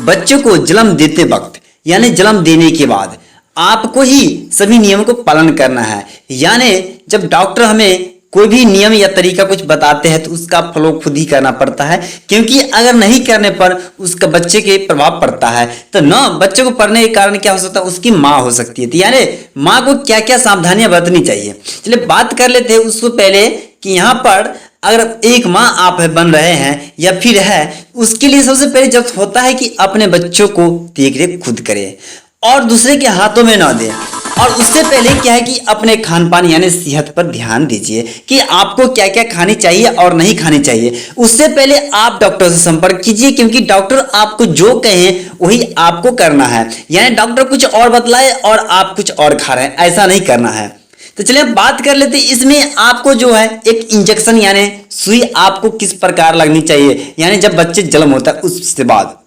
बच्चे को जन्म देते वक्त यानी जन्म देने के बाद आपको ही सभी नियमों को पालन करना है। यानी जब डॉक्टर हमें कोई भी नियम या तरीका कुछ बताते हैं तो उसका फॉलो खुद ही करना पड़ता है, क्योंकि अगर नहीं करने पर उसका बच्चे के प्रभाव पड़ता है। तो न बच्चे को पढ़ने के कारण क्या हो सकता है, उसकी माँ हो सकती है। तो यानी माँ को क्या क्या सावधानियां बरतनी चाहिए, चलिए बात कर लेते हैं उसको पहले कि यहाँ पर अगर एक माँ आप बन रहे हैं या फिर है, उसके लिए सबसे पहले जब होता है कि अपने बच्चों को देख रेख खुद करें और दूसरे के हाथों में ना दें। और उससे पहले क्या है कि अपने खान पान यानी सेहत पर ध्यान दीजिए कि आपको क्या क्या खानी चाहिए और नहीं खानी चाहिए। उससे पहले आप डॉक्टर से संपर्क कीजिए, क्योंकि डॉक्टर आपको जो कहें वही आपको करना है। यानी डॉक्टर कुछ और बतलाए और आप कुछ और खा रहे हैं, ऐसा नहीं करना है। तो चलिए बात कर लेते हैं इसमें आपको जो है एक इंजेक्शन यानी सुई आपको किस प्रकार लगनी चाहिए, यानी जब बच्चे जन्म होता है उसके बाद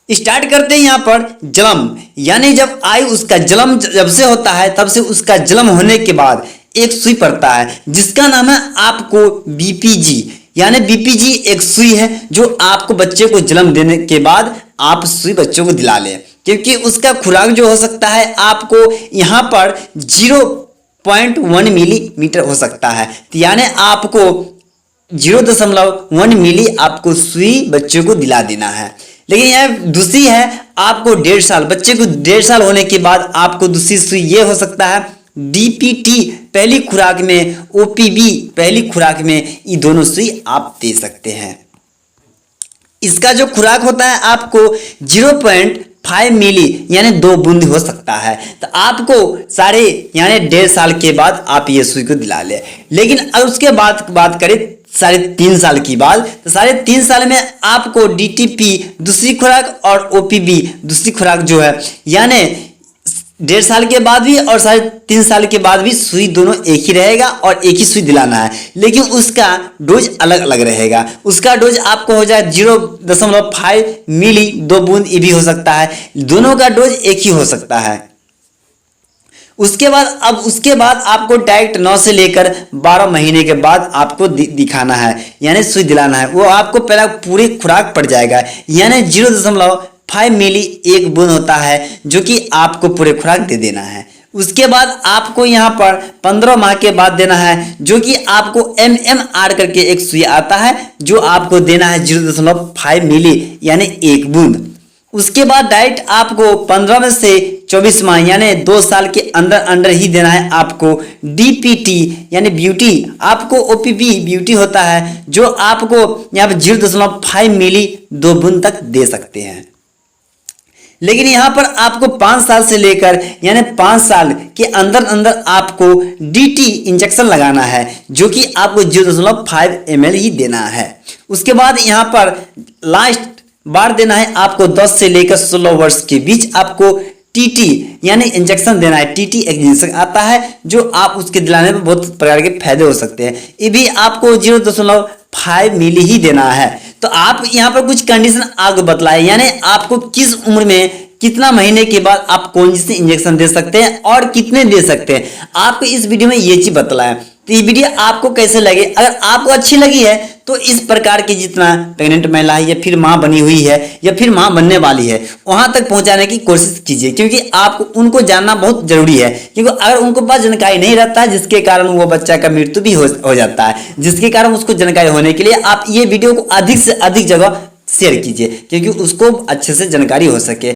स्टार्ट करते हैं। यहाँ पर जन्म यानी जब आयु उसका जन्म जब से होता है तब से उसका जन्म होने के बाद एक सुई पड़ता है जिसका नाम है आपको बीपीजी। यानी बीपीजी एक सुई है जो आपको बच्चे को जन्म देने के बाद आप सुई बच्चों को दिला लें, क्योंकि उसका खुराक जो हो सकता है आपको यहाँ पर 0.1 मिलीमीटर हो सकता है। यानी आपको 0.1 मिली आपको सुई बच्चों को दिला देना है। लेकिन यह दूसरी है आपको 1.5 साल, बच्चे को 1.5 साल होने के बाद आपको दूसरी सुई ये हो सकता है डीपीटी पहली खुराक में, ओपीबी पहली खुराक में, ये दोनों सुई आप दे सकते हैं। इसका जो खुराक होता है आपको 0.5 मिली यानी 2 बूंद हो सकता है। तो आपको साढ़े यानी 1.5 साल के बाद आप ये सुई को दिला ले। लेकिन अगर उसके बाद बात करें 3.5 साल की बात, तो 3.5 साल में आपको डीटीपी दूसरी खुराक और ओपीबी दूसरी खुराक जो है, यानी 1.5 साल के बाद भी और 3.5 साल के बाद भी सुई दोनों एक ही रहेगा और एक ही सुई दिलाना है। लेकिन उसका डोज अलग अलग रहेगा। उसका डोज आपको हो जाए 0.5 मिली 2 बूंद, ये भी हो सकता है। दोनों का डोज एक ही हो सकता है। उसके बाद आपको डायरेक्ट 9 से लेकर 12 महीने के बाद आपको दिखाना है यानी सुई दिलाना है। वो आपको पहला पूरी खुराक पड़ जाएगा, यानी 0.5 मिली 1 बूंद होता है जो कि आपको पूरे खुराक दे देना है। उसके बाद आपको यहाँ पर 15 माह के बाद देना है, जो कि आपको MMR करके एक सुई आता है जो आपको देना है 0.5 मिली यानी 1 बूंद। उसके बाद डाइट आपको 15 में से 24 माह यानी 2 साल के अंदर ही देना है आपको डीपीटी यानी ब्यूटी। आपको ओपीबी ब्यूटी होता है जो आपको यहाँ पर 0.5 मिली 2 बूंद तक दे सकते हैं। लेकिन यहाँ पर आपको 5 साल से लेकर यानी 5 साल के अंदर आपको डीटी इंजेक्शन लगाना है, जो कि आपको 0.5 ml ही देना है। उसके बाद यहाँ पर लास्ट बार देना है आपको 10 से लेकर 16 वर्ष के बीच आपको टीटी यानी इंजेक्शन देना है। टीटी एक इंजेक्शन आता है जो आप उसके दिलाने में बहुत प्रकार के फायदे हो सकते हैं। ये भी आपको 0.5 मिली ही देना है। तो आप यहाँ पर कुछ कंडीशन आपको बतलाए, यानी आपको किस उम्र में कितना महीने के बाद आप कौन सी इंजेक्शन दे सकते हैं और कितने दे सकते हैं, आपको इस वीडियो में ये चीज बतलाया। तो ये वीडियो आपको कैसे लगे, अगर आपको अच्छी लगी है तो इस प्रकार की जितना प्रेग्नेंट महिला है या फिर माँ बनी हुई है या फिर माँ बनने वाली है वहां तक पहुंचाने की कोशिश कीजिए, क्योंकि आपको उनको जानना बहुत जरूरी है। क्योंकि अगर उनको पास जानकारी नहीं रहता है जिसके कारण वो बच्चा का मृत्यु भी हो जाता है, जिसके कारण उसको जानकारी होने के लिए आप ये वीडियो को अधिक से अधिक जगह शेयर कीजिए, क्योंकि उसको अच्छे से जानकारी हो सके।